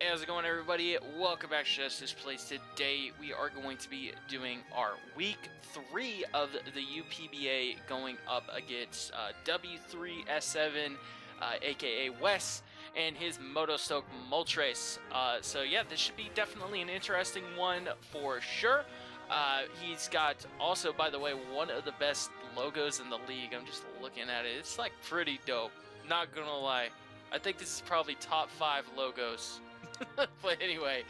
How's it going, everybody? Welcome back to Justice Place. Today we are going to be doing our week 3 of the UPBA going up against W3S7, aka Wes, and his Motostoke Moltres. So yeah, this should be definitely an interesting one for sure. He's got also, by the way, one of the best logos in the league. I'm just looking at it. It's like pretty dope. Not gonna lie. I think this is probably top 5 logos. But anyway,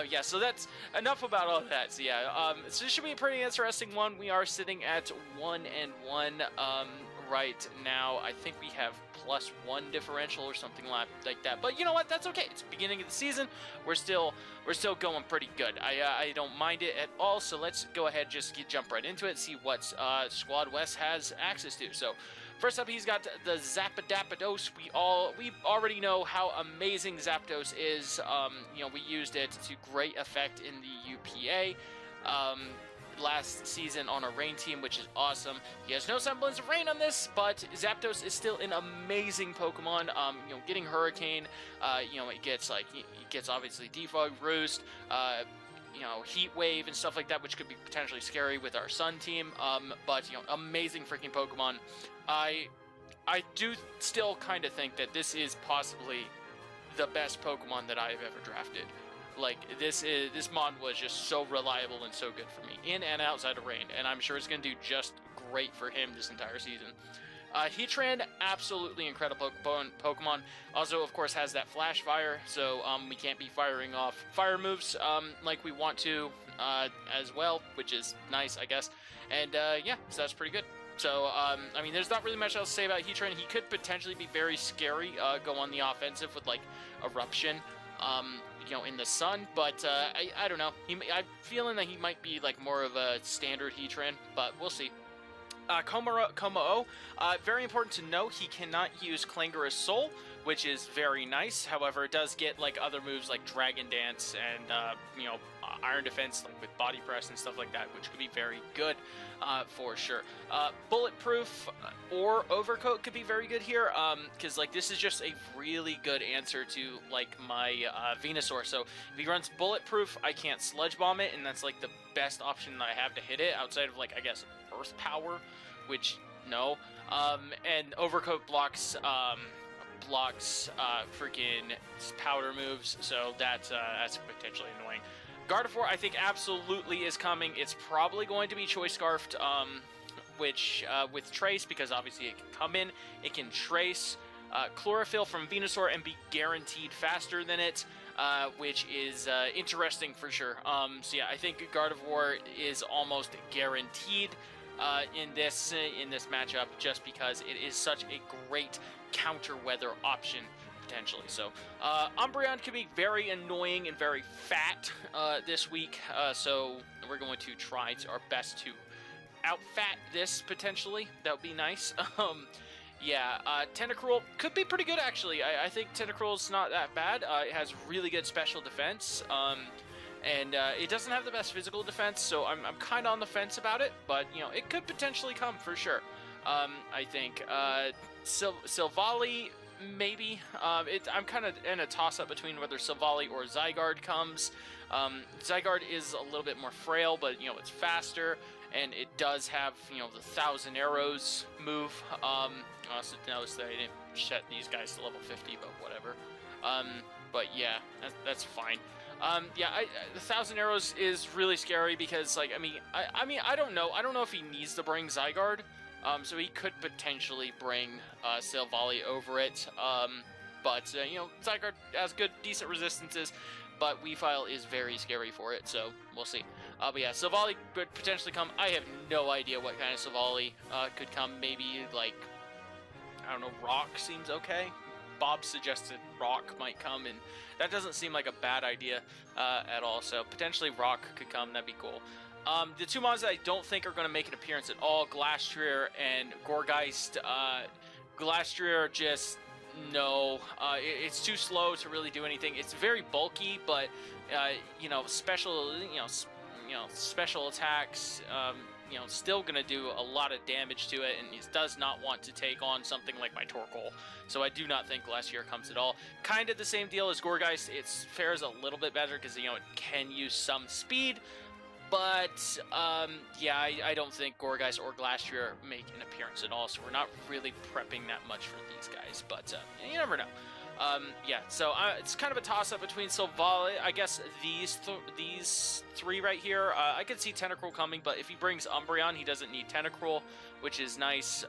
yeah, so that's enough about all that. So yeah, so this should be a pretty interesting one. We are sitting at 1-1 right now. I think we have +1 differential or something like that. But you know what? That's okay. It's the beginning of the season. We're still going pretty good. I don't mind it at all. So let's go ahead, just jump right into it. See what Squad West has access to. So first up, he's got the Zapdos. We already know how amazing Zapdos is. You know, we used it to great effect in the UPA last season on a rain team, which is awesome. He has no semblance of rain on this, but Zapdos is still an amazing Pokemon. You know, getting Hurricane, you know, it gets obviously Defog, Roost, you know, Heat Wave and stuff like that, which could be potentially scary with our Sun team. But you know, amazing freaking Pokemon. I do still kind of think that this is possibly the best Pokemon that I've ever drafted. Like, this mod was just so reliable and so good for me, in and outside of rain, and I'm sure it's going to do just great for him this entire season. Heatran, absolutely incredible Pokemon. Also, of course, has that Flash Fire, so we can't be firing off fire moves like we want to as well, which is nice, I guess. And yeah, so that's pretty good. So, I mean, there's not really much else to say about Heatran. He could potentially be very scary, go on the offensive with, like, Eruption, you know, in the sun, but I don't know. I'm feeling that he might be, like, more of a standard Heatran, but we'll see. Komao, very important to note, he cannot use Clangorous Soul, which is very nice. However, it does get like other moves like Dragon Dance and you know, Iron Defense, like with Body Press and stuff like that, which could be very good for sure. Bulletproof or Overcoat could be very good here, because like this is just a really good answer to like my Venusaur. So if he runs Bulletproof, I can't Sludge Bomb it, and that's like the best option that I have to hit it outside of like, I guess, Earth Power, which no. And Overcoat blocks freaking powder moves, so that's potentially annoying. Gardevoir, I think, absolutely is coming. It's probably going to be Choice Scarfed, which with Trace, because obviously it can come in, it can Trace Chlorophyll from Venusaur and be guaranteed faster than it, which is interesting for sure. So yeah, I think Gardevoir is almost guaranteed in this matchup, just because it is such a great counter weather option potentially. So Umbreon could be very annoying and very fat this week, so we're going to try our best to outfat this potentially. That would be nice. Yeah, Tentacruel could be pretty good, actually. I think Tentacruel's not that bad. It has really good special defense, and it doesn't have the best physical defense, so I'm kind of on the fence about it, but, you know, it could potentially come for sure. I think. Silvally, maybe. I'm kind of in a toss-up between whether Silvally or Zygarde comes. Zygarde is a little bit more frail, but, you know, it's faster, and it does have, you know, the 1,000 Arrows move. I also noticed that I didn't set these guys to level 50, but whatever. But yeah, that's fine. Yeah, the 1,000 Arrows is really scary because, like, I mean, I don't know. I don't know if he needs to bring Zygarde. So he could potentially bring Silvally over it. But you know, Zygarde has good, decent resistances, but Weavile is very scary for it, so we'll see. But yeah, Silvally could potentially come. I have no idea what kind of Silvally could come. Maybe, like, I don't know, Rock seems okay. Bob suggested Rock might come, and that doesn't seem like a bad idea at all. So potentially Rock could come. That'd be cool. The two mods that I don't think are going to make an appearance at all, Glastrier and Gourgeist. Glastrier, just no. It's too slow to really do anything. It's very bulky, but you know, special attacks. you know, still going to do a lot of damage to it, and he does not want to take on something like my Torkoal. So I do not think Glacier comes at all. Kind of the same deal as Gourgeist. It fares a little bit better because, you know, it can use some speed. But, yeah, I don't think Gourgeist or Glacier make an appearance at all, so we're not really prepping that much for these guys. But you never know. Yeah, so it's kind of a toss-up between Silvally. I guess these three right here, I could see Tentacruel coming, but if he brings Umbreon, he doesn't need Tentacruel, which is nice.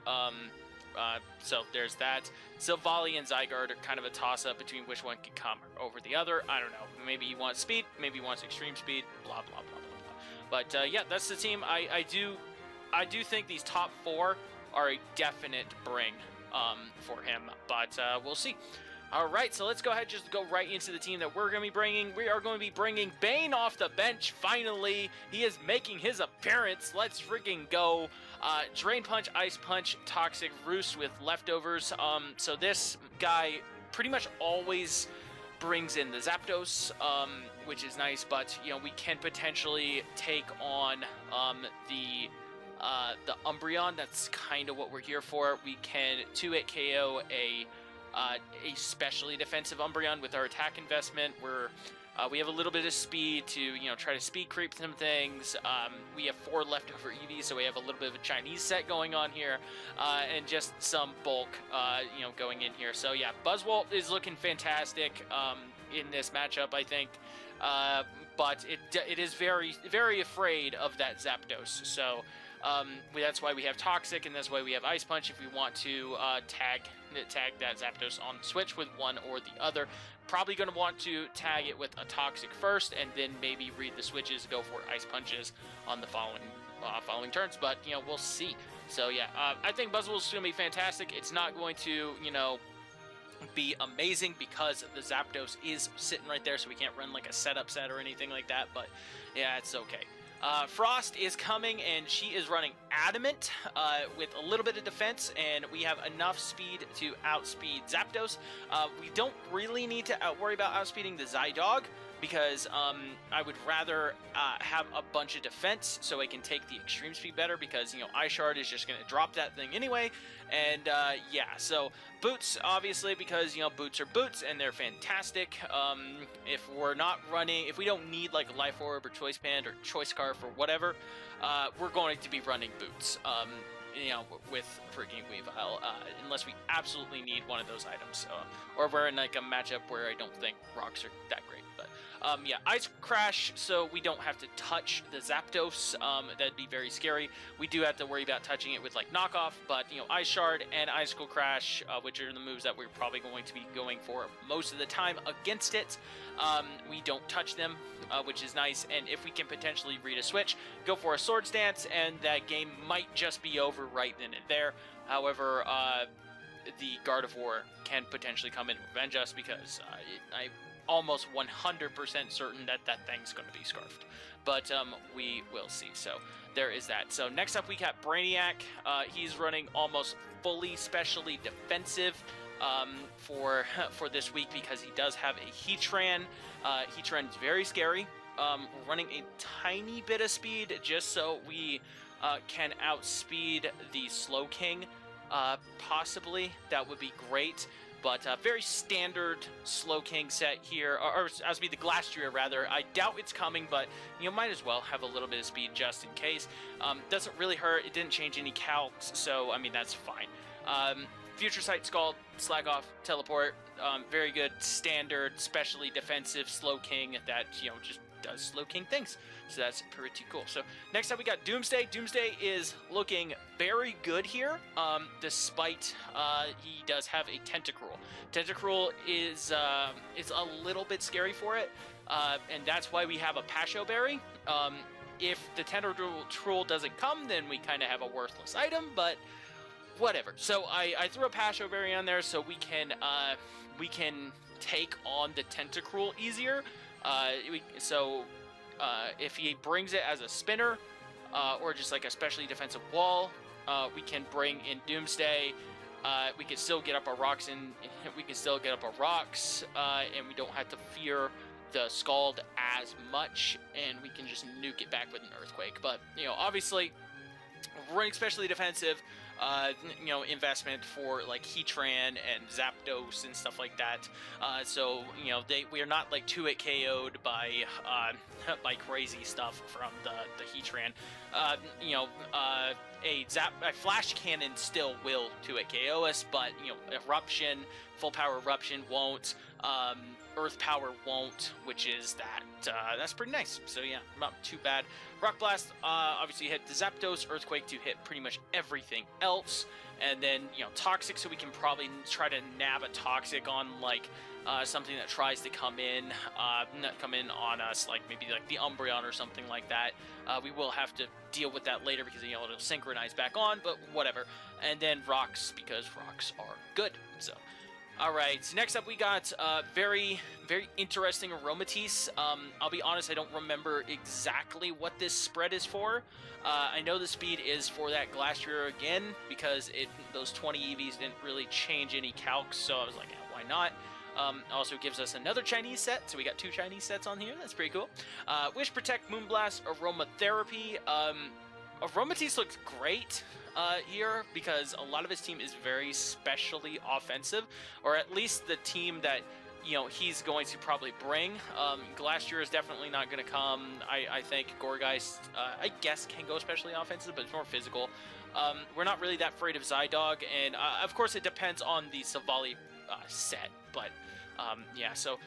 So there's that. Silvally and Zygarde are kind of a toss-up between which one can come over the other. I don't know. Maybe he wants speed, maybe he wants extreme speed, blah, blah, blah, blah, blah. But, yeah, that's the team. I do think these top four are a definite bring for him, but we'll see. All right, so let's go ahead and just go right into the team that we're going to be bringing. We are going to be bringing Bane off the bench, finally. He is making his appearance. Let's freaking go. Drain Punch, Ice Punch, Toxic, Roost with leftovers. So this guy pretty much always brings in the Zapdos, which is nice, but, you know, we can potentially take on the Umbreon. That's kind of what we're here for. We can 2-hit KO a specially defensive Umbreon with our attack investment. We have a little bit of speed to, you know, try to speed creep some things. We have 4 leftover EVs, so we have a little bit of a Chinese set going on here, and just some bulk, you know, going in here. So yeah, Buzzwole is looking fantastic in this matchup, I think. But it is very, very afraid of that Zapdos. So that's why we have Toxic, and that's why we have Ice Punch if we want to tag that Zapdos on switch with one or the other. Probably going to want to tag it with a Toxic first, and then maybe read the switches, go for Ice Punches on the following turns, but, you know, we'll see. So yeah, I think Buzzwole's going to be fantastic. It's not going to, you know, be amazing because the Zapdos is sitting right there, so we can't run like a setup set or anything like that, but yeah, it's okay. Frost is coming, and she is running Adamant with a little bit of defense, and we have enough speed to outspeed Zapdos. We don't really need to worry about outspeeding the Zydog, because I would rather have a bunch of defense so I can take the extreme speed better, because, you know, Ice Shard is just going to drop that thing anyway. And yeah, so Boots, obviously, because, you know, Boots are Boots and they're fantastic. If we don't need like a Life Orb or Choice Band or Choice Scarf or whatever, we're going to be running Boots. You know, with freaking Weavile, unless we absolutely need one of those items, or we're in like a matchup where I don't think rocks are that great. But yeah, Ice Crash, so we don't have to touch the Zapdos. That'd be very scary. We do have to worry about touching it with like knockoff, but, you know, Ice Shard and Icicle Crash, which are the moves that we're probably going to be going for most of the time against it. We don't touch them, which is nice, and if we can potentially read a switch, go for a Swords Dance, and that game might just be over right then and there. However, the Gardevoir can potentially come in and revenge us, because I'm almost 100% certain that that thing's going to be Scarfed. But we will see. So there is that. So next up we got Brainiac. He's running almost fully specially defensive for this week, because he does have a Heatran. Heatran is very scary. We're running a tiny bit of speed just so we can outspeed the Slowking, possibly. That would be great. But very standard Slowking set here, or outspeed the Glastrier rather. I doubt it's coming, but, you know, might as well have a little bit of speed just in case. Doesn't really hurt. It didn't change any calcs, so I mean that's fine. Future Sight, Scald, Slack Off, Teleport. Very good standard, specially defensive Slowking that, you know, just does Slowking things. So that's pretty cool. So next up we got Doomsday. Doomsday is looking very good here, despite he does have a Tentacruel. Tentacruel is a little bit scary for it, and that's why we have a Pasho Berry. If the Tentacruel doesn't come, then we kind of have a worthless item, but whatever. So I threw a Pasho Berry on there so we can take on the Tentacruel easier. If he brings it as a spinner, or just like a specially defensive wall, we can bring in Doomsday. We can still get up our rocks, and we don't have to fear the Scald as much, and we can just nuke it back with an Earthquake. But, you know, obviously, running especially defensive, you know, investment for like Heatran and Zapdos and stuff like that. So you know, we are not like 2-hit KO'd by by crazy stuff from the Heatran. You know, a Flash Cannon still will 2-hit KO us, but you know, Eruption, full power Eruption won't. Earth Power won't, which is that's pretty nice. So yeah, not too bad. Rock Blast obviously hit the Zapdos, Earthquake to hit pretty much everything else, and then you know, Toxic, so we can probably try to nab a Toxic on like something that tries to come in on us, like maybe like the Umbreon or something like that. We will have to deal with that later because you know, it'll synchronize back on, but whatever. And then Rocks, because Rocks are good. So alright, so next up we got very interesting Aromatisse. I'll be honest, I don't remember exactly what this spread is for. I know the speed is for that Glastrier again, because those 20 EVs didn't really change any calcs, so I was like, why not? Also gives us another Chinese set, so we got 2 Chinese sets on here. That's pretty cool. Wish, Protect, Moonblast, Aromatherapy. Aromatisse looks great here, because a lot of his team is very specially offensive, or at least the team that, you know, he's going to probably bring. Glastrier is definitely not going to come. I think Gourgeist, I guess, can go especially offensive, but it's more physical. We're not really that afraid of Zydog, and of course it depends on the Savali set, but yeah, so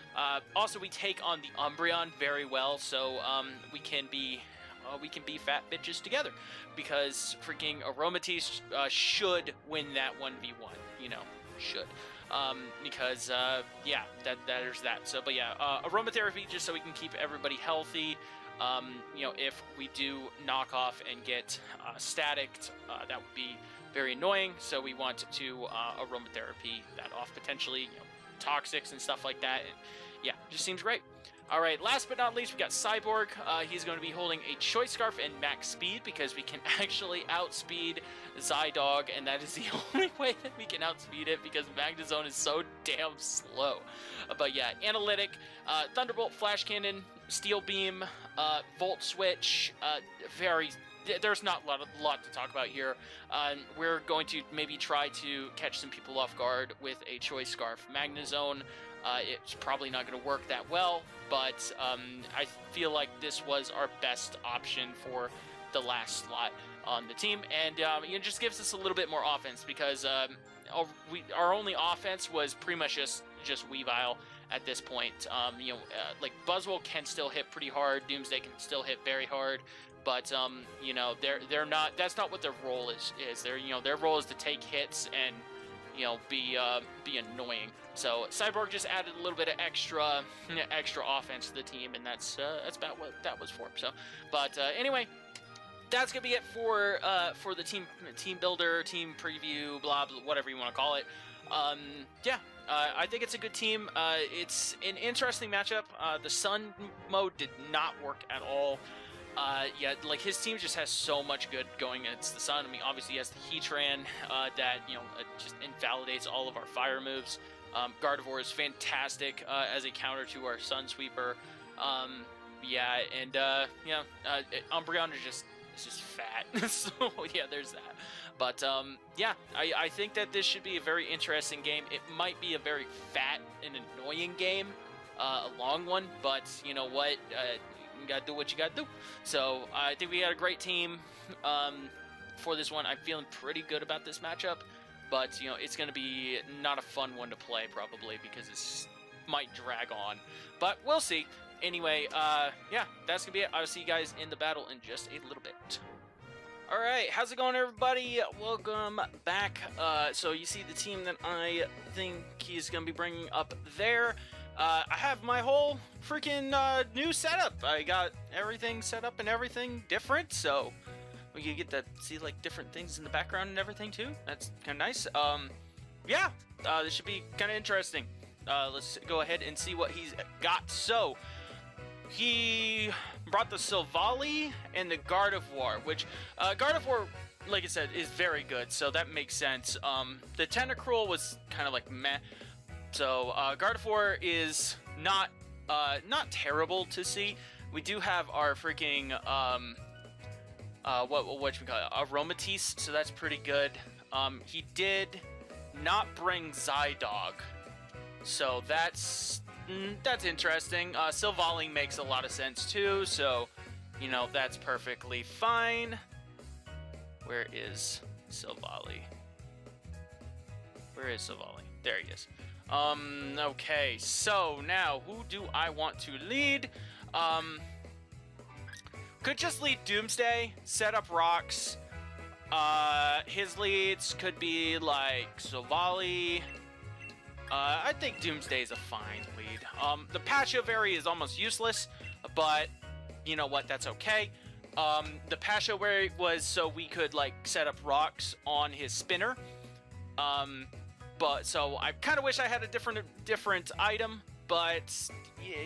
also we take on the Umbreon very well, so we can be fat bitches together, because freaking Aromatisse should win that 1v1, you know, should. Because yeah, there's that. So, but yeah, Aromatherapy, just so we can keep everybody healthy. You know, if we do knock off and get staticked, that would be very annoying. So we want to Aromatherapy that off potentially, you know, Toxics and stuff like that. And yeah, just seems great. All right, last but not least, we got Cyborg. He's going to be holding a Choice Scarf and max speed, because we can actually outspeed Zydog, and that is the only way that we can outspeed it, because Magnezone is so damn slow. But yeah, Analytic, Thunderbolt, Flash Cannon, Steel Beam, Volt Switch, there's not a lot to talk about here. We're going to maybe try to catch some people off guard with a Choice Scarf. Magnezone, it's probably not going to work that well, but I feel like this was our best option for the last slot on the team, and it just gives us a little bit more offense, because our only offense was pretty much just Weavile at this point. You know, like Buzzwole can still hit pretty hard, Doomsday can still hit very hard, but you know, they're not. That's not what their role is. You know, their role is to take hits and, you know, be annoying. So Cyborg just added a little bit of extra offense to the team, and that's about what that was for. So, but anyway, that's gonna be it for the team builder, team preview, blah, blah, whatever you want to call it. Yeah, I think it's a good team. It's an interesting matchup. The Sun mode did not work at all. Yeah, like his team just has so much good going against the Sun. I mean, obviously he has the Heatran that, you know, just invalidates all of our fire moves. Gardevoir is fantastic as a counter to our Sun Sweeper. Yeah, and yeah, Umbreon is just fat. So yeah, there's that. But yeah, I think that this should be a very interesting game. It might be a very fat and annoying game, a long one, but you know what? You gotta do what you gotta do. So I think we got a great team for this one. I'm feeling pretty good about this matchup, but you know, it's gonna be not a fun one to play probably, because it might drag on, but we'll see. Anyway, yeah, that's gonna be it. I'll see you guys in the battle in just a little bit. Alright, how's it going, everybody? Welcome back. So you see the team that I think he's gonna be bringing up there. I have my whole freaking new setup. I got everything set up and everything different, so we can get to see like different things in the background and everything too. That's kind of nice. Yeah, this should be kind of interesting. Let's go ahead and see what he's got. So he brought the Silvally and the Gardevoir, which Gardevoir, like I said, is very good, so that makes sense. The Tentacruel was kind of like meh. So Gardevoir is not terrible to see. We do have our freaking what should we call it? Aromatisse, so that's pretty good. He did not bring Zydog, so that's interesting. Silvally makes a lot of sense too, so you know that's perfectly fine. Where is Silvally? Where is Silvally? There he is. Okay, so now who do I want to lead? Could just lead Doomsday, set up rocks. His leads could be like Silvally. I think Doomsday is a fine lead. The Patio Berry is almost useless, but you know what? That's okay. The Patio Berry was so we could like set up rocks on his spinner. But so I kind of wish I had a different item, but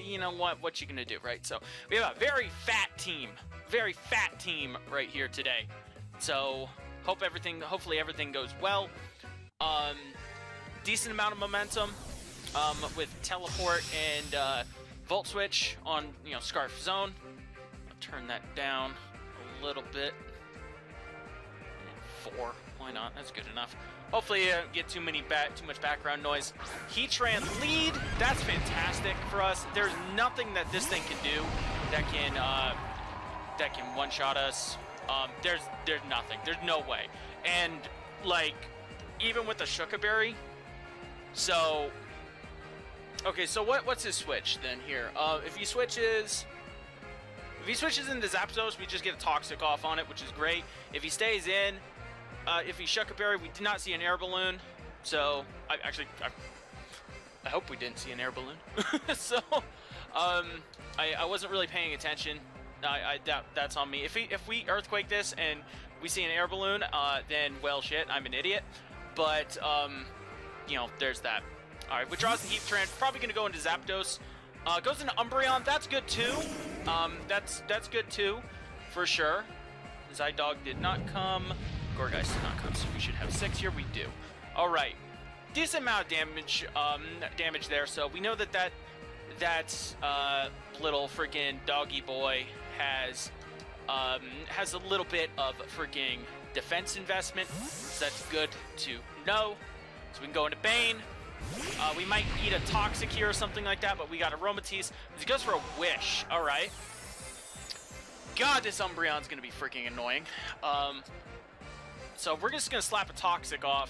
you know what you gonna do, right? So we have a very fat team right here today. So hopefully everything goes well. Decent amount of momentum with teleport and volt switch on Scarf Zone. I'll turn that down a little bit. And 4, why not? That's good enough. Hopefully you don't get too much background noise. Heatran lead, that's fantastic for us. There's nothing that this thing can do that can one-shot us. There's nothing. There's no way. And like even with the Shukaberry. So okay, so what's his switch then here? If he switches into Zapdos, we just get a Toxic off on it, which is great. If he stays in, if he's Shukaberry, we did not see an air balloon. So I hope we didn't see an air balloon. So I wasn't really paying attention. I doubt that's on me. If we Earthquake this and we see an air balloon, then well shit, I'm an idiot. But there's that. All right, withdraws the Heatran. Probably gonna go into Zapdos. Goes into Umbreon. That's good too. That's good too, for sure. Zydog did not come. Gorgeist did not come, so we should have 6 here. We do. All right, decent amount of damage there. So we know that little friggin' doggy boy has a little bit of friggin' defense investment. So that's good to know. So we can go into Bane. We might eat a Toxic here or something like that, but we got Aromatisse. He goes for a Wish. All right. God, this Umbreon's gonna be freaking annoying. So we're just gonna slap a Toxic off.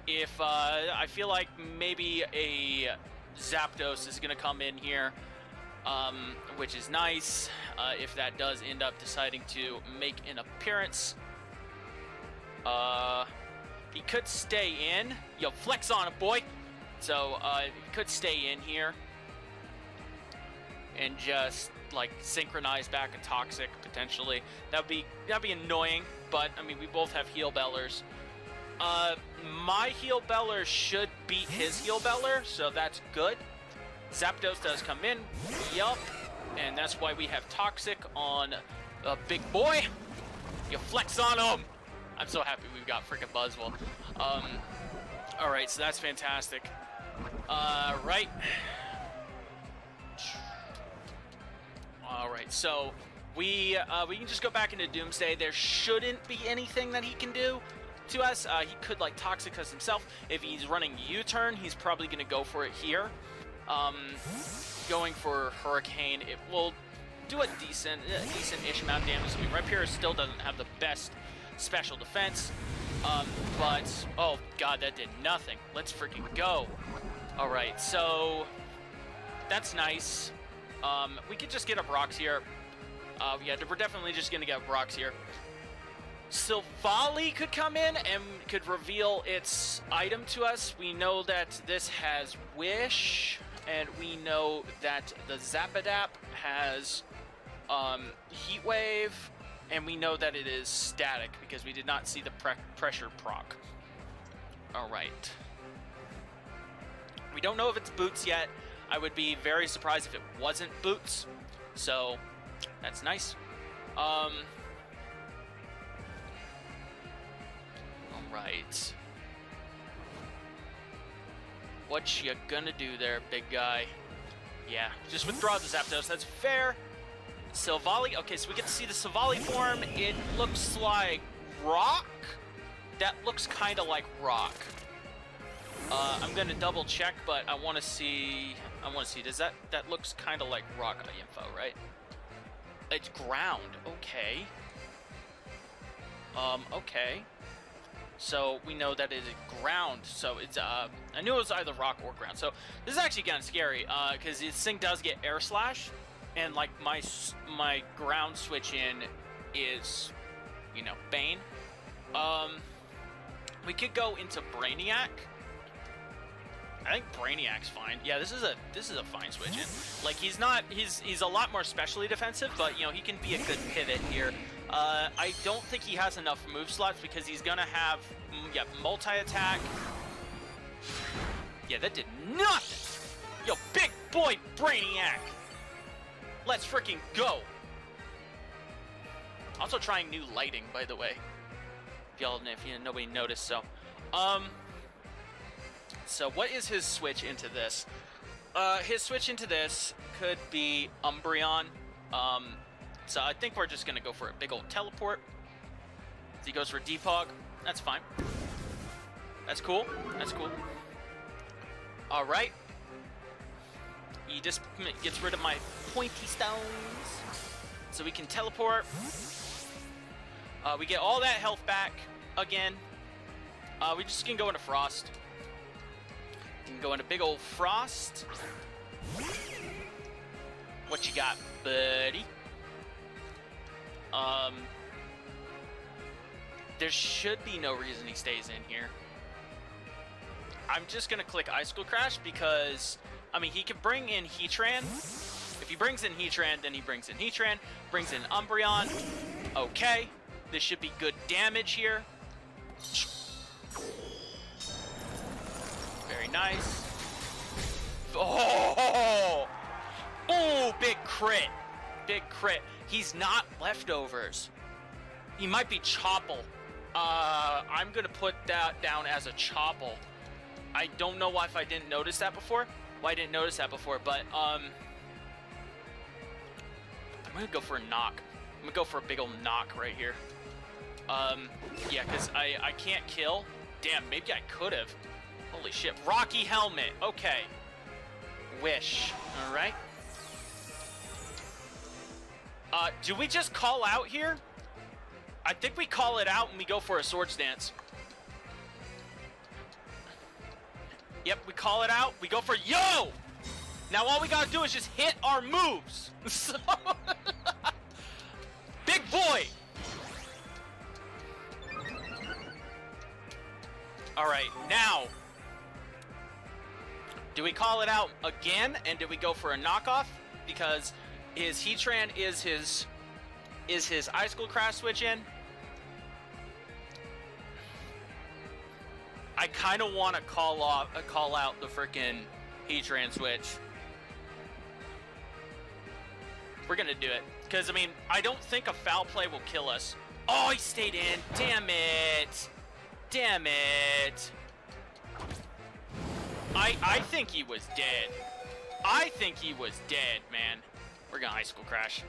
If I feel like maybe a Zapdos is gonna come in here, which is nice. If that does end up deciding to make an appearance, he could stay in. Yo, flex on it, boy. So he could stay in here and just like synchronize back a Toxic potentially. That'd be annoying, but I mean we both have Heal Bellers. My Heal Beller should beat his Heal Beller, so that's good. Zapdos does come in, yup, and that's why we have Toxic on a big boy. You flex on him. I'm so happy we've got freaking Buzzwole. All right, so that's fantastic. Right. All right, so we can just go back into Doomsday. There shouldn't be anything that he can do to us. He could like Toxic us himself. If he's running U-turn, he's probably gonna go for it here. Going for Hurricane, it will do a decent-ish amount of damage. I mean, Rhyperior still doesn't have the best special defense, but oh god, that did nothing. Let's freaking go. All right, so that's nice. We could just get up rocks here. Yeah, we're definitely just gonna get up rocks here. Silvally could come in and could reveal its item to us. We know that this has Wish, and we know that the Zappadap has Heat Wave, and we know that it is static because we did not see the pressure proc. All right. We don't know if it's Boots yet. I would be very surprised if it wasn't Boots. So that's nice. All right. What you gonna do there, big guy? Yeah, just withdraw the Zapdos. That's fair. Silvally. Okay, so we get to see the Silvally form. It looks like rock. That looks kind of like rock. I'm gonna double check, but I want to see. Does that looks kind of like rock info, right? It's ground. Okay. Okay. So we know that it is ground. So it's I knew it was either rock or ground. So this is actually kind of scary because this thing does get air slash, and like my ground switch in is, you know, Bane. We could go into Brainiac. I think Brainiac's fine. Yeah, this is a fine switch in. Like he's a lot more specially defensive, but you know, he can be a good pivot here. I don't think he has enough move slots because he's gonna have multi-attack. Yeah, that did nothing. Yo, big boy Brainiac. Let's freaking go. Also trying new lighting, by the way. If nobody noticed, so. So what is his switch into this? His switch into this could be Umbreon. So I think we're just gonna go for a big old teleport. He goes for Depog. That's fine. That's cool. That's cool. All right. He just gets rid of my pointy stones, so we can teleport. We get all that health back again. We just can go into Frost. We can go into big old Frost. What you got, buddy? There should be no reason he stays in here. I'm just gonna click Icicle Crash because, I mean, he can bring in Heatran. If he brings in Heatran, then he brings in Heatran, brings in Umbreon. Okay, this should be good damage here. Very nice. Oh! Oh, big crit. Big crit. He's not leftovers. He might be Chopple. I'm gonna put that down as a Chopple. I don't know why if I didn't notice that before. Why I didn't notice that before, but I'm gonna go for a knock. I'm gonna go for a big old knock right here. Yeah, because I can't kill. Damn, maybe I could have. Holy shit. Rocky Helmet. Okay. Wish. All right. Do we just call out here? I think we call it out and we go for a Swords Dance. Yep, we call it out. We go for yo! Now all we gotta do is just hit our moves. So big boy! Alright, now do we call it out again and do we go for a knockoff? Because his Heatran is his Icicle Crash switch in. I kind of want to call out the freaking Heatran switch. We're gonna do it because I mean I don't think a foul play will kill us. Oh, he stayed in. Damn it! Damn it! I think he was dead. I think he was dead, man. We're gonna Icicle Crash.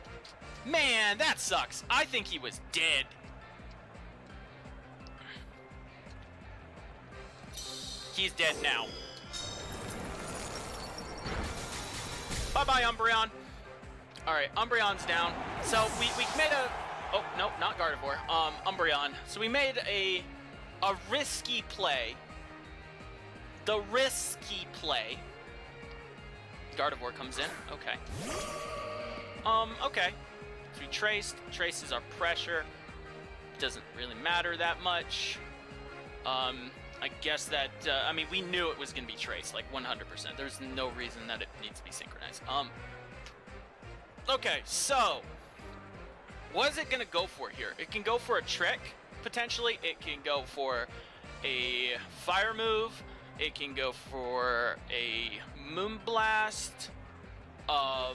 Man, that sucks. I think he was dead. He's dead now. Bye-bye, Umbreon. Alright, Umbreon's down. So we made a... Oh, no, not Gardevoir. Umbreon. So we made a risky play. The risky play. Gardevoir comes in. Okay. Okay. So we traced. Traces our pressure. Doesn't really matter that much. I guess that, I mean, we knew it was going to be traced, like 100%. There's no reason that it needs to be synchronized. Okay, so, what is it going to go for here? It can go for a trick, potentially. It can go for a fire move. It can go for a Moonblast. I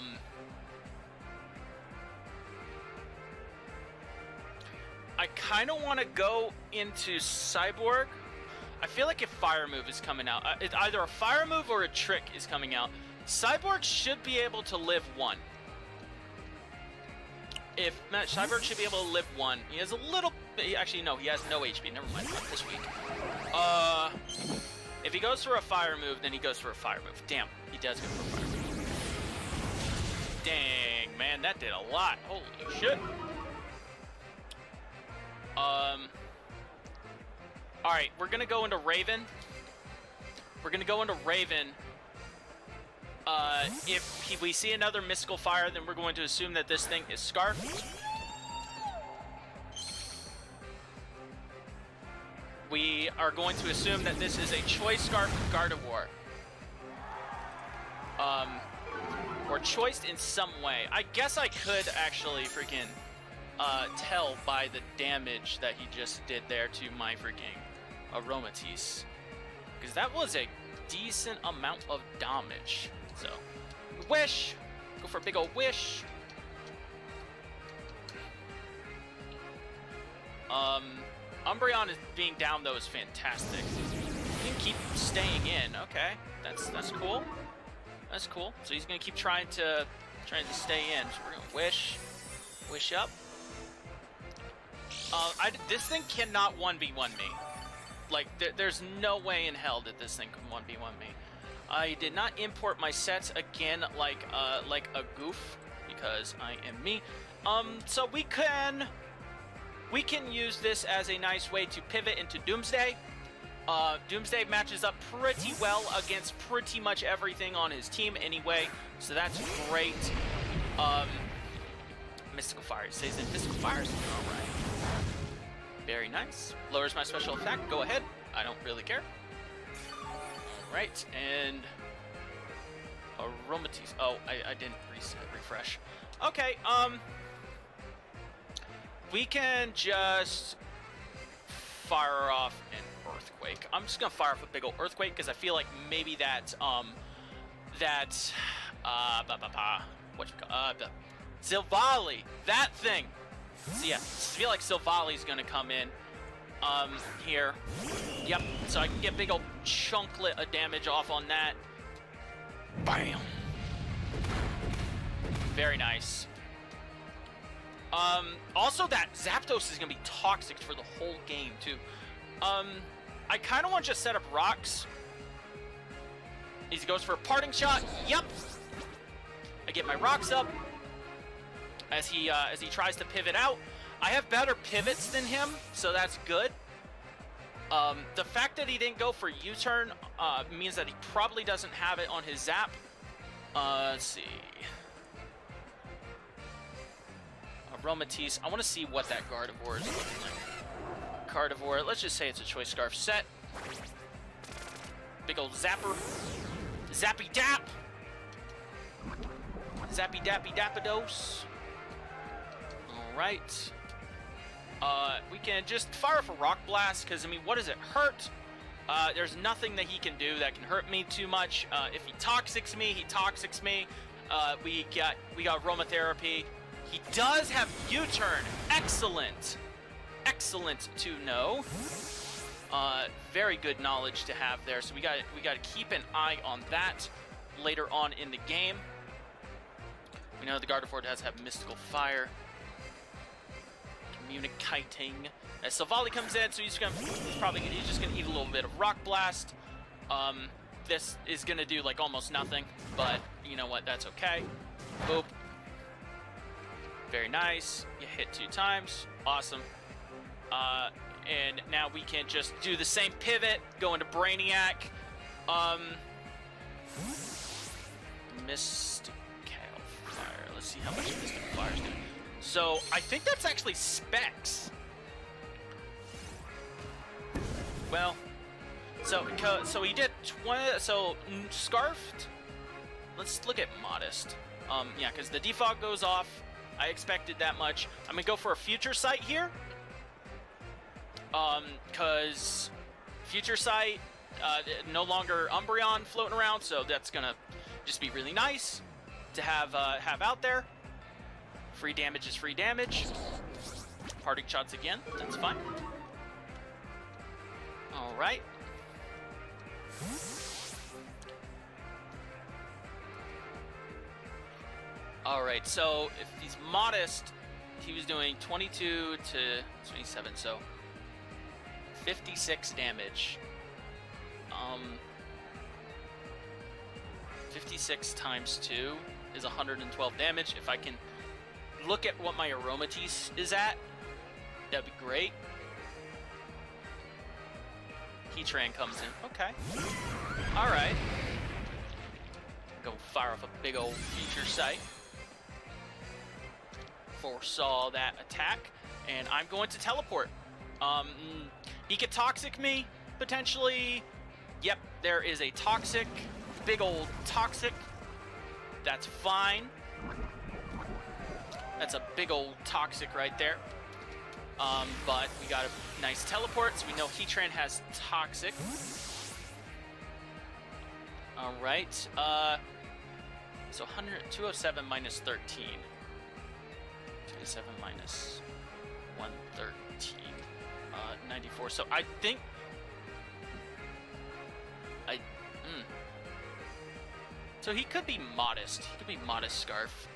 kind of want to go into Cyborg. I feel like if Fire Move is coming out, it's either a Fire Move or a Trick is coming out. Cyborg should be able to live one. if Cyborg should be able to live 1. He has a little... Actually, no, he has no HP. Never mind. Not this week. If he goes for a fire move, then he goes for a fire move. Damn, he does go for a fire move. Dang, man, that did a lot. Holy shit. Alright, we're gonna go into Raven. If we see another mystical fire, then we're going to assume that this thing is scarfed. We are going to assume that this is a choice scarf Gardevoir. Or choiced in some way. I guess I could actually freaking tell by the damage that he just did there to my freaking Aromatisse. Because that was a decent amount of damage. So, wish! Go for a big old wish! Umbreon is being down though is fantastic. He can keep staying in. Okay, that's cool. That's cool. So he's gonna keep trying to stay in. So we're gonna wish up. This thing cannot 1v1 me. Like there's no way in hell that this thing can 1v1 me. I did not import my sets again like a goof because I am me. So we can use this as a nice way to pivot into Doomsday. Doomsday matches up pretty well against pretty much everything on his team anyway, so that's great. Mystical Fire stays in Mystical Fires. All right. Very nice. Lowers my special attack. Go ahead. I don't really care. All right, and Aromatisse. Oh, I didn't refresh. Okay. We can just fire off an Earthquake. I'm just gonna fire off a big old Earthquake because I feel like maybe Silvally, that thing. So yeah, I feel like Silvally's gonna come in here. Yep, so I can get big old chunklet of damage off on that. Bam. Very nice. Also that Zapdos is gonna be toxic for the whole game too. I kind of want to just set up rocks. He goes for a parting shot. Yep. I get my rocks up as he tries to pivot out. I have better pivots than him, so that's good. The fact that he didn't go for U-turn means that he probably doesn't have it on his Zap. Let's see. Aromatisse. I want to see what that Gardevoir is looking like. Gardevoir. Let's just say it's a Choice Scarf set. Big old Zapper. Zappy Dap. Zappy Dappy Dapados. Alright. We can just fire off a Rock Blast, because, I mean, what does it hurt? There's nothing that he can do that can hurt me too much. If he Toxics me, he Toxics me. We got Aromatherapy. He does have U-turn. Excellent. Excellent to know. Very good knowledge to have there. So we got to keep an eye on that later on in the game. We know the Gardevoir does have Mystical Fire. Communicating. As Silvally comes in, so he's just gonna eat a little bit of Rock Blast. This is gonna do like almost nothing, but you know what? That's okay. Boop. Very nice. You hit 2 times. Awesome. And now we can just do the same pivot, go into Brainiac. Mystical Fire. Let's see how much Mystical Fire's doing. So I think that's actually Specs. Well, so he did 20. So Scarfed. Let's look at Modest. Yeah, because the defog goes off. I expected that much. I'm gonna go for a Future Sight here. Because Future Sight, no longer Umbreon floating around, so that's gonna just be really nice to have out there. Free damage is free damage. Parting shots again, that's fine. All right. All right, so if he's Modest, he was doing 22 to 27, so 56 damage. 56 times 2 is 112 damage. If I can look at what my Aromatisse is at, that'd be great. Heatran comes in. Okay. Alright. Go fire off a big old feature sight. Foresaw that attack, and I'm going to teleport. He could toxic me, potentially. Yep, there is a toxic. Big old toxic. That's fine. That's a big old toxic right there. But we got a nice teleport, so we know Heatran has toxic. Alright. So 207 minus 13. 207 minus 113. 94. So I think... So he could be modest. He could be modest Scarf.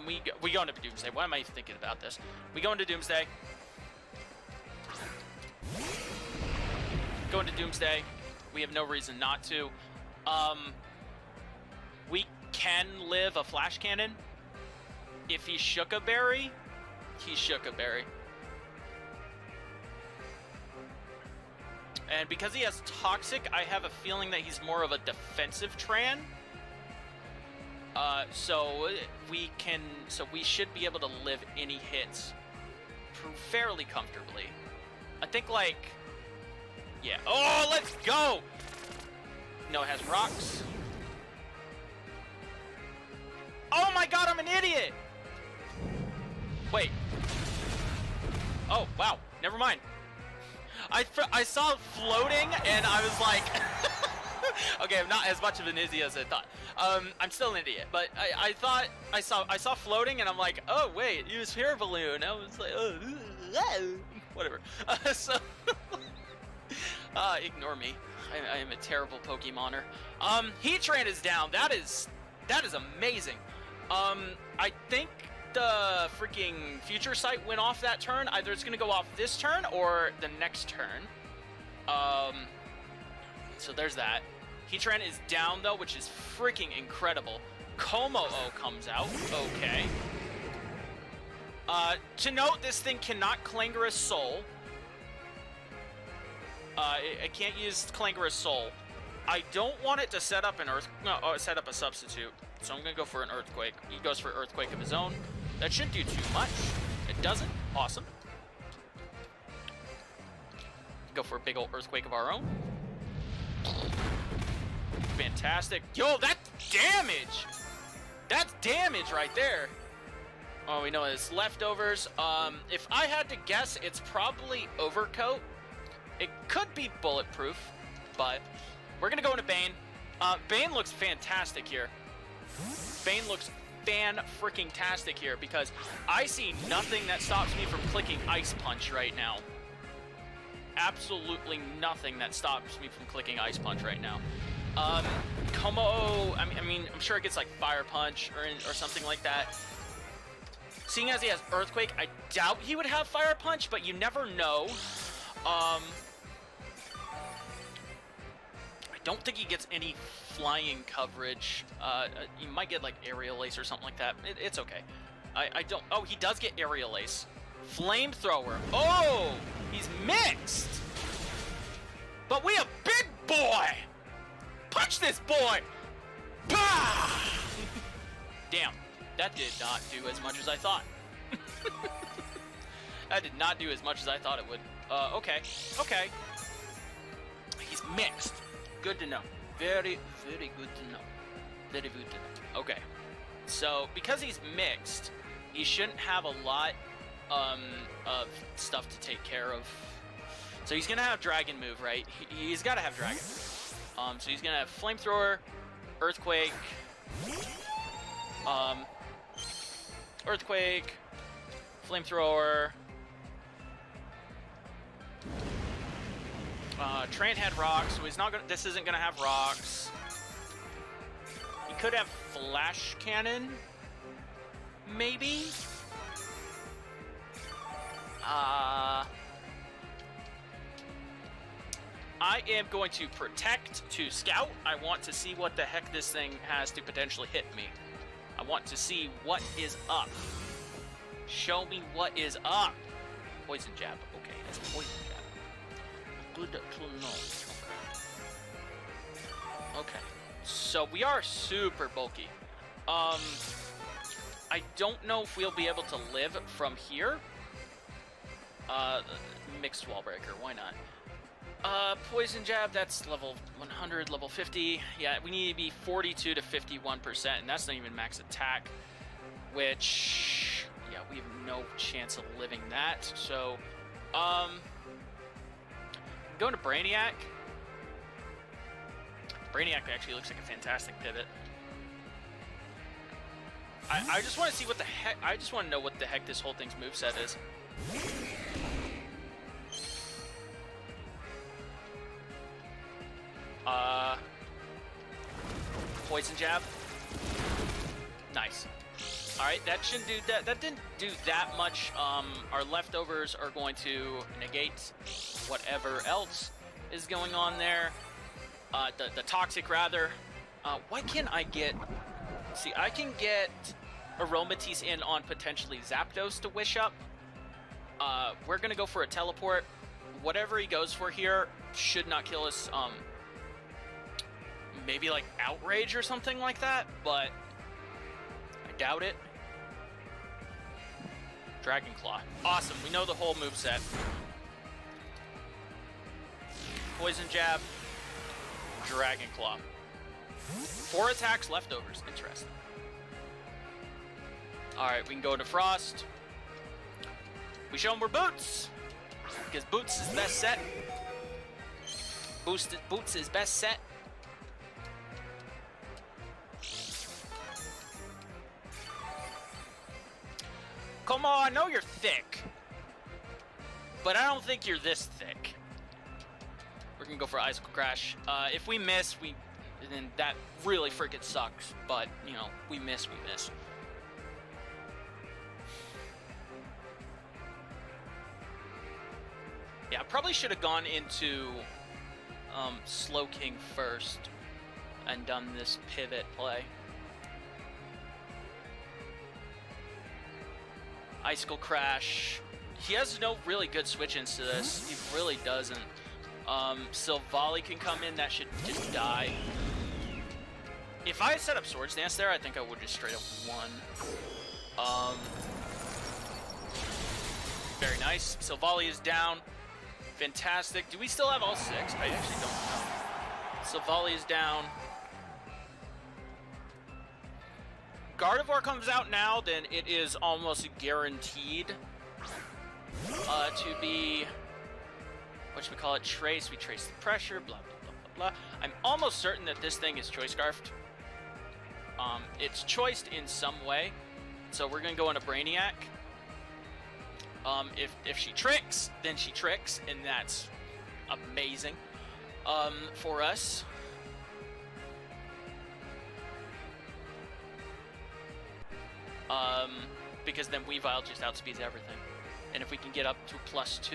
We go into Doomsday. Why am I thinking about this? We go into Doomsday. Go into Doomsday. We have no reason not to. We can live a Flash Cannon. If he shook a berry, he shook a berry. And because he has Toxic, I have a feeling that he's more of a defensive Tran. So we should be able to live any hits fairly comfortably. I think, like, yeah. Oh, let's go! No, it has rocks. Oh my god, I'm an idiot! Wait. Oh, wow. Never mind. I saw it floating, and I was like... Okay, I'm not as much of an idiot as I thought. I'm still an idiot, but I thought I saw floating, and I'm like, oh wait, use Fear Balloon. I was like, oh, whatever. Ignore me. I am a terrible Pokemoner. Heatran is down. That is amazing. I think the freaking Future Sight went off that turn. Either it's gonna go off this turn or the next turn. So there's that. Heatran is down though, which is freaking incredible. Como-O comes out. Okay. To note, this thing cannot Clangorous Soul. It can't use Clangorous Soul. I don't want it to set up an set up a substitute. So I'm gonna go for an Earthquake. He goes for Earthquake of his own. That shouldn't do too much. It doesn't. Awesome. Go for a big old Earthquake of our own. Fantastic. Yo, that's damage! That's damage right there. Oh, we know it's leftovers. If I had to guess, it's probably Overcoat. It could be Bulletproof, but we're gonna go into Bane. Bane looks fantastic here. Bane looks fan-freaking-tastic here because I see nothing that stops me from clicking Ice Punch right now. Absolutely nothing that stops me from clicking Ice Punch right now. Como-O, I mean, I'm sure it gets like Fire Punch or something like that. Seeing as he has Earthquake, I doubt he would have Fire Punch, but you never know. I don't think he gets any flying coverage. You might get like Aerial Ace or something like that. It's okay. I don't. Oh, he does get Aerial Ace. Flamethrower. Oh, he's mixed. But we a big boy. Punch this boy. Bah! Damn, that did not do as much as I thought. That did not do as much as I thought it would. Okay. Okay. He's mixed. Good to know. Very, very good to know. Very good to know. Okay. So, because he's mixed, he shouldn't have a lot of stuff to take care of. So he's going to have Dragon move, right? He's got to have Dragon. So he's going to have Flamethrower, Earthquake, Earthquake, Flamethrower. Tran had rocks, so he's not gonna. This isn't gonna have rocks. He could have Flash Cannon, maybe. I am going to protect to scout. I want to see what the heck this thing has to potentially hit me. I want to see what is up. Show me what is up. Poison jab. Okay, that's a poison jab. Good to know. Okay. So we are super bulky. I don't know if we'll be able to live from here. Mixed wall breaker, why not? Poison jab, that's level 100, level 50. Yeah, we need to be 42 to 51%, and that's not even max attack, which, yeah, we have no chance of living that. So, going to Brainiac. Brainiac actually looks like a fantastic pivot. I just want to see what the heck, I just want to know what the heck this whole thing's moveset is. Poison jab. Nice. Alright, that shouldn't do that. That didn't do that much. Our leftovers are going to negate whatever else is going on there. The toxic, rather. What can I get? See, I can get Aromatisse in on potentially Zapdos to wish up. We're going to go for a teleport. Whatever he goes for here should not kill us. Maybe like Outrage or something like that, but I doubt it. Dragon Claw. Awesome. We know the whole moveset. Poison Jab. Dragon Claw. 4 attacks, leftovers. Interesting. Alright, we can go to Frost. We show him we're Boots. Because Boots is best set. Boots is best set. Come on, I know you're thick. But I don't think you're this thick. We're gonna go for Icicle Crash. If we miss, then that really freaking sucks. But, you know, we miss. Yeah, I probably should have gone into Slow King first and done this pivot play. Icicle Crash. He has no really good switch-ins to this. He really doesn't. Silvally can come in. That should just die. If I set up Swords Dance there, I think I would just straight up won. Very nice. Silvally is down. Fantastic. Do we still have all 6? I actually don't know. Silvally is down. Gardevoir comes out now, then it is almost guaranteed to be, trace. We trace the pressure, blah, blah, blah, blah, blah. I'm almost certain that this thing is Choice Scarfed. It's choiced in some way, so we're going to go into Brainiac. If she tricks, then she tricks, and that's amazing for us. Because then Weavile just outspeeds everything. And if we can get up to +2,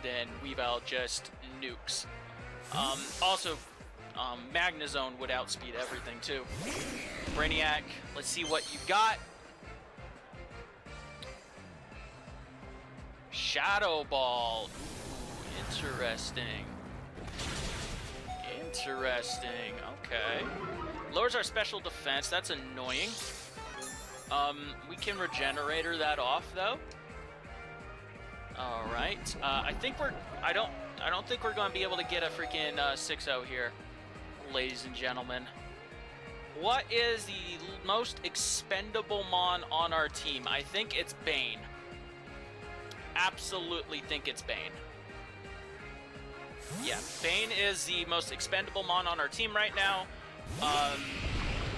then Weavile just nukes. Also, Magnezone would outspeed everything too. Brainiac, let's see what you got. Shadow Ball. Ooh, interesting. Interesting. Okay. Lowers our special defense. That's annoying. We can Regenerator that off though. All right. I think I don't think we're going to be able to get a freaking 6-0 here, ladies and gentlemen. What is the most expendable Mon on our team? I think it's Bane. Absolutely think it's Bane. Yeah, Bane is the most expendable Mon on our team right now.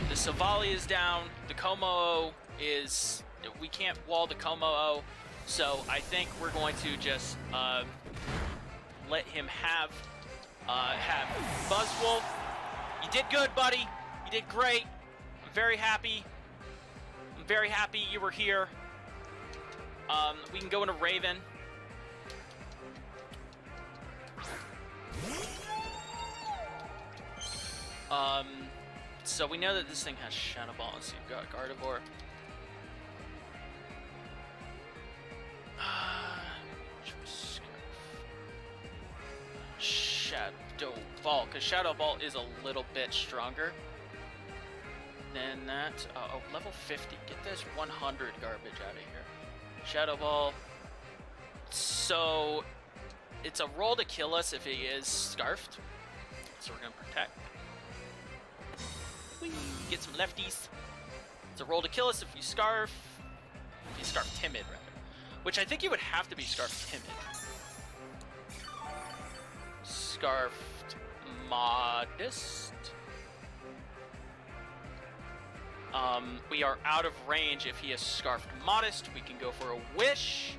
The Silvally is down. The Como is... We can't wall the Como, so I think we're going to just let him have Buzzwole. You did good, buddy. You did great. I'm very happy. I'm very happy you were here. We can go into Raven. So we know that this thing has Shadow Ball. Let's see, we've got Gardevoir. Shadow Ball, because Shadow Ball is a little bit stronger than that. Oh, level 50. Get this 100 garbage out of here. Shadow Ball. So it's a roll to kill us if he is scarfed. So we're gonna protect. Whee! Get some lefties. It's a roll to kill us if you scarf. If you scarf timid, rather. Which I think you would have to be scarf timid. Scarfed modest. We are out of range if he is scarfed modest. We can go for a wish.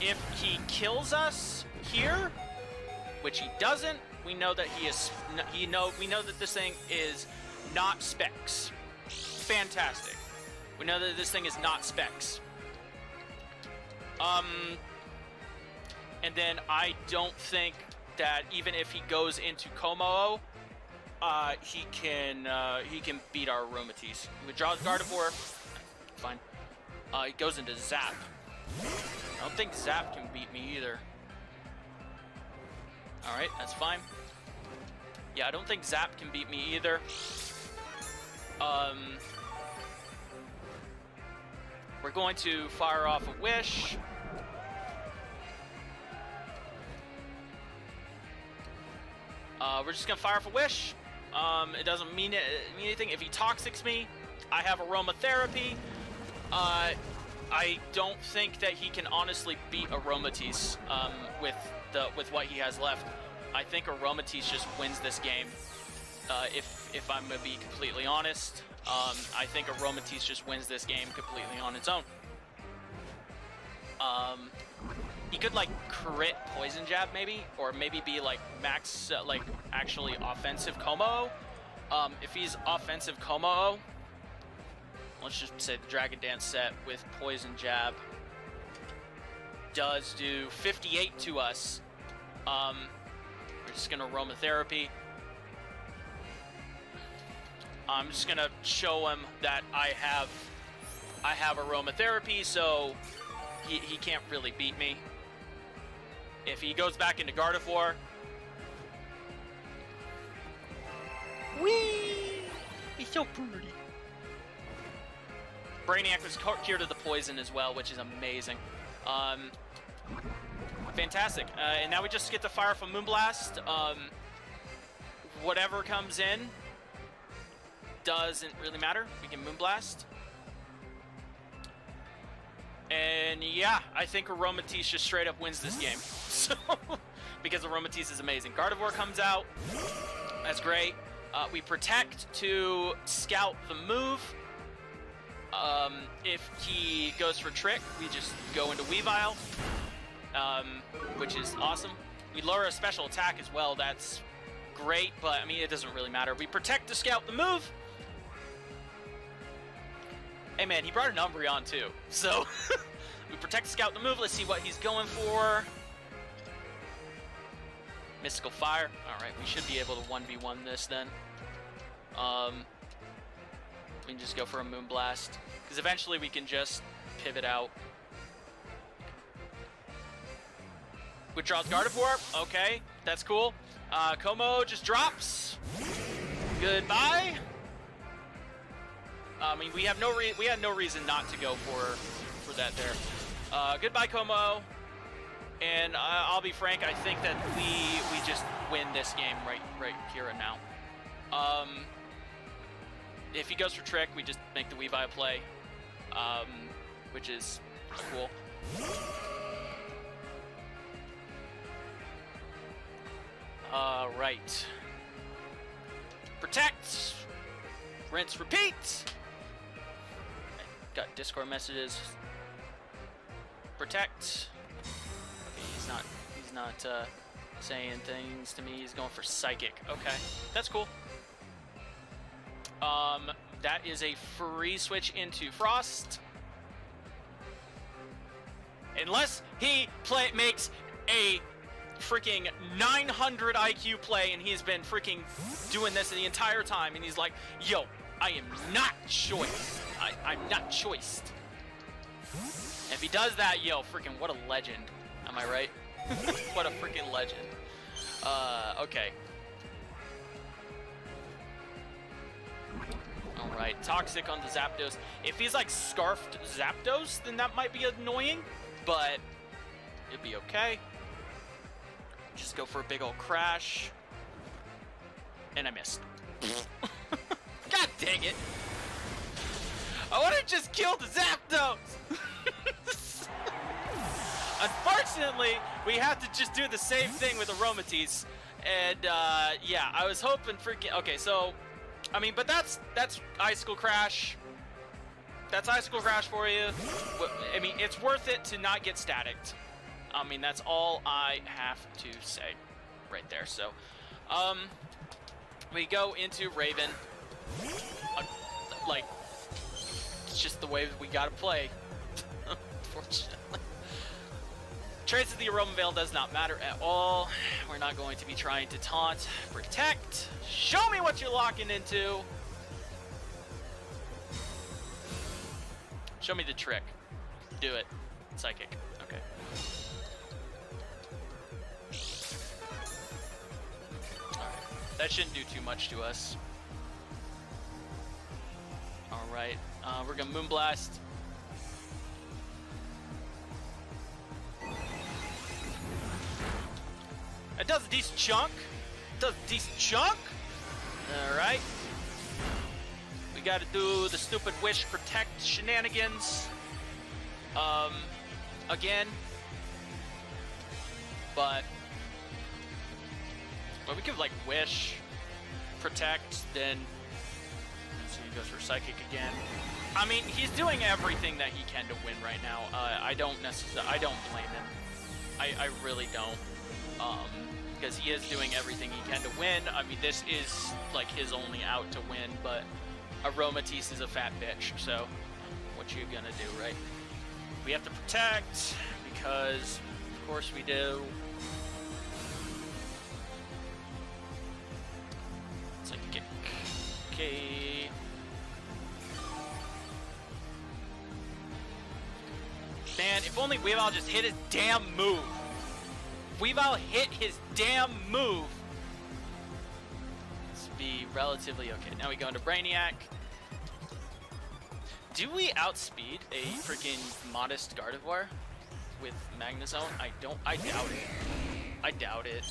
If he kills us here, which he doesn't, we know that he is. We know that this thing is not specs. Fantastic. We know that this thing is not specs. And then I don't think that even if he goes into Como, he can beat our Aromatisse. He withdraws Gardevoir. Fine. He goes into Zap. I don't think Zap can beat me either. Alright, that's fine. Yeah, I don't think Zap can beat me either. We're going to fire off a Wish. We're just gonna fire off a Wish. It doesn't mean anything. If he Toxics me, I have Aromatherapy. I don't think that he can honestly beat Aromatisse with what he has left. I think Aromatisse just wins this game. If I'm gonna be completely honest, I think Aromatisse just wins this game completely on its own. He could like crit Poison Jab maybe, or maybe be like max like actually offensive Como. If he's offensive Como, let's just say the Dragon Dance set with Poison Jab does do 58 to us. We're just gonna Aromatherapy. I'm just gonna show him that I have Aromatherapy, so he can't really beat me. If he goes back into Gardevoir, whee! He's so pretty. Brainiac was cured of the poison as well, which is amazing. Fantastic. And now we just get to fire from Moonblast. Whatever comes in doesn't really matter. We can Moonblast. And yeah, I think Aromatisse just straight up wins this game. So, because Aromatisse is amazing. Gardevoir comes out. That's great. We protect to scout the move. If he goes for Trick, we just go into Weavile, which is awesome. We lower a special attack as well. That's great, but I mean, it doesn't really matter. We protect to scout the move. Hey man, he brought an Umbreon too. So we protect to scout the move. Let's see what he's going for. Mystical Fire. Alright, we should be able to 1v1 this then. We can just go for a Moonblast, because eventually we can just pivot out. Withdraws Gardevoir. Okay, that's cool. Como just drops. Goodbye. I mean, we had no reason not to go for that there. Goodbye, Como. And I'll be frank, I think that we just win this game right here and now. If he goes for Trick, we just make the Weavile play, which is cool. Right. Protect. Rinse, repeat. Got Discord messages. Protect. Okay, he's not saying things to me. He's going for Psychic. Okay, that's cool. That is a free switch into Frost. Unless he makes a freaking 900 IQ play, and he's been freaking doing this the entire time, and he's like, yo, I am not choiced. I'm not choiced. If he does that, yo, freaking what a legend. Am I right? What a freaking legend. Okay. Alright, Toxic on the Zapdos. If he's like Scarfed Zapdos, then that might be annoying, but it'd be okay. Just go for a big old crash. And I missed. God dang it. I would have just killed the Zapdos! Unfortunately, we have to just do the same thing with Aromatisse. And, yeah, I was hoping for... Okay, so... I mean, but that's Icicle Crash. That's Icicle Crash for you. I mean, it's worth it to not get staticked. I mean, that's all I have to say right there. So, we go into Raven. Like, it's just the way we gotta play, unfortunately. Trace of the Aroma Veil does not matter at all. We're not going to be trying to taunt. Protect. Show me what you're locking into. Show me the trick. Do it. Psychic. Okay. Alright. That shouldn't do too much to us. Alright. We're gonna Moonblast. It does a decent chunk. Alright. We gotta do the stupid Wish Protect shenanigans. Again. But we could like Wish, Protect, then so he goes for Psychic again. I mean, he's doing everything that he can to win right now. I don't blame him. I really don't. Because he is doing everything he can to win. I mean, this is like his only out to win, but Aromatisse is a fat bitch, so what you gonna do, right? We have to protect, because of course we do. It's like a kick. Okay. Man, if only Weavile just hit his damn move. Weavile hit his damn move. Let's be relatively okay. Now we go into Brainiac. Do we outspeed a freaking modest Gardevoir with Magnezone? I doubt it. I doubt it.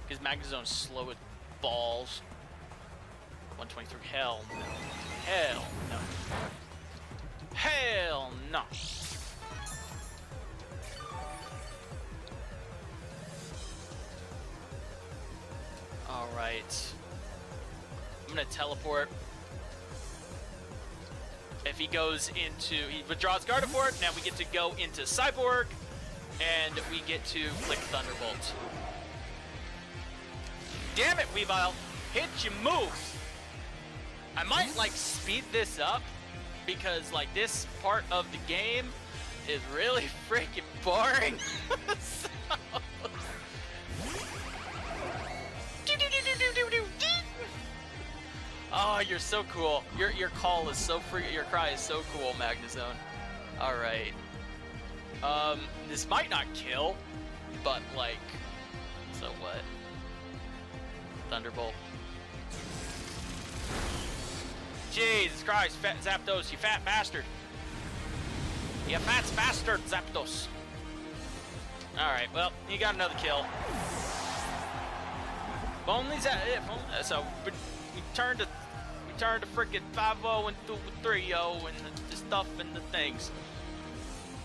Because Magnezone's slow as balls. 123. Hell no. Hell no. Hell no. Alright. I'm gonna teleport. If he goes into... He withdraws Gardevoir, now we get to go into Cyborg, and we get to click Thunderbolt. Damn it, Weavile! Hit your move! I might, like, speed this up, because, like, this part of the game is really freaking boring. So... Oh, you're so cool. Your call is so your cry is so cool, Magnezone. Alright. This might not kill, but like, so what? Thunderbolt. Jesus Christ, fat Zapdos, you fat bastard. You fat bastard, Zapdos. Alright, well, you got another kill. Only so we turned to freaking 5-0 and 3-0 and the stuff and the things.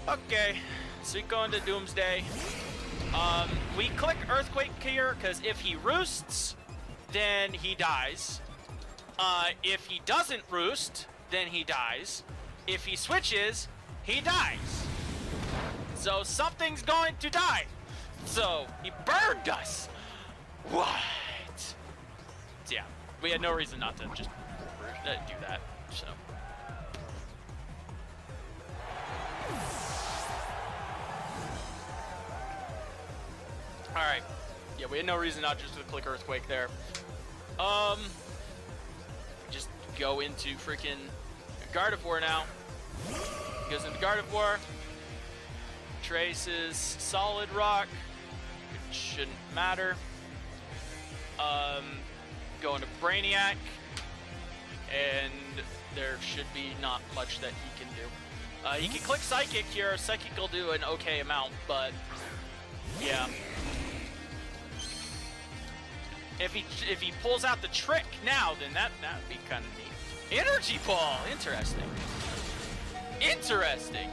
Okay, so we go into Doomsday. We click Earthquake here because if he roosts, then he dies. If he doesn't roost, then he dies. If he switches, he dies. So something's going to die. So he burned us. What? Yeah, we had no reason not to just do that, so. Alright. Yeah, we had no reason not just to click Earthquake there. Just go into freaking Gardevoir now. Goes into Gardevoir. Traces Solid Rock. It shouldn't matter. Go into Brainiac. And there should be not much that he can do. He can click Psychic here. Psychic will do an okay amount, but yeah. If he pulls out the trick now, then that'd be kind of neat. Energy Ball, interesting. Interesting.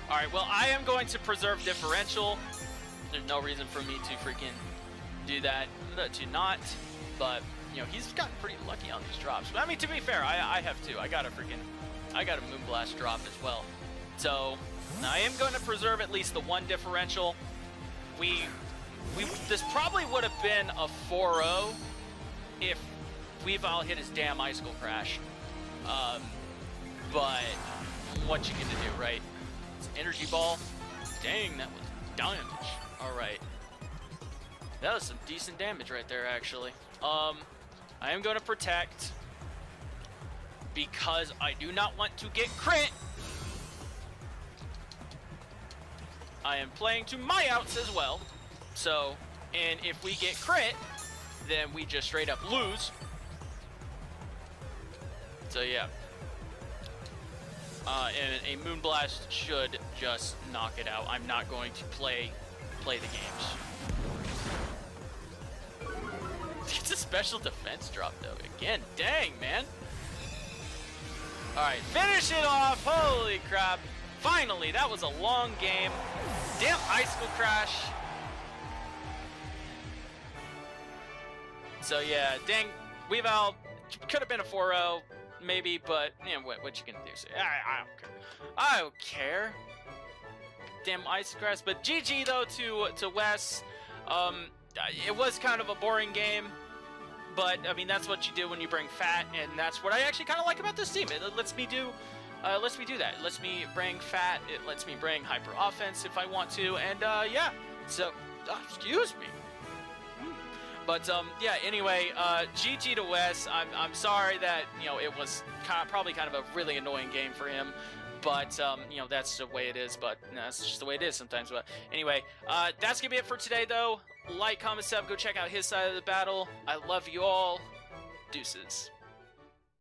All right, well, I am going to preserve differential. There's no reason for me to freaking do that, to not. But you know, he's gotten pretty lucky on these drops. But I mean, to be fair, I have too. I got a Moonblast drop as well. So I am going to preserve at least the one differential. This probably would have been a 4-0 if Weavile hit his damn Icicle Crash. But what you gonna do, right? It's Energy Ball. Dang, that was damage. All right, that was some decent damage right there, actually. I am going to protect because I do not want to get crit. I am playing to my outs as well. So, and if we get crit, then we just straight up lose. So yeah. And a Moonblast should just knock it out. I'm not going to play the games. It's a special defense drop though. Again, dang, man. Alright, finish it off. Holy crap. Finally, that was a long game. Damn Icicle Crash. So yeah, dang, Weavile could have been a 4-0, maybe, but you know, what you gonna do? So, I don't care. I don't care. Damn Icicle Crash, but GG though to Wes. It was kind of a boring game, but I mean that's what you do when you bring Fat, and that's what I actually kind of like about this team. It lets me do that. It lets me bring Fat. It lets me bring Hyper Offense if I want to, and yeah. So, excuse me. But yeah. Anyway, GG to Wes. I'm sorry that it was probably kind of a really annoying game for him. But, you know, that's the way it is. But that's just the way it is sometimes. But anyway, that's going to be it for today, though. Like, comment, sub, go check out his side of the battle. I love you all. Deuces.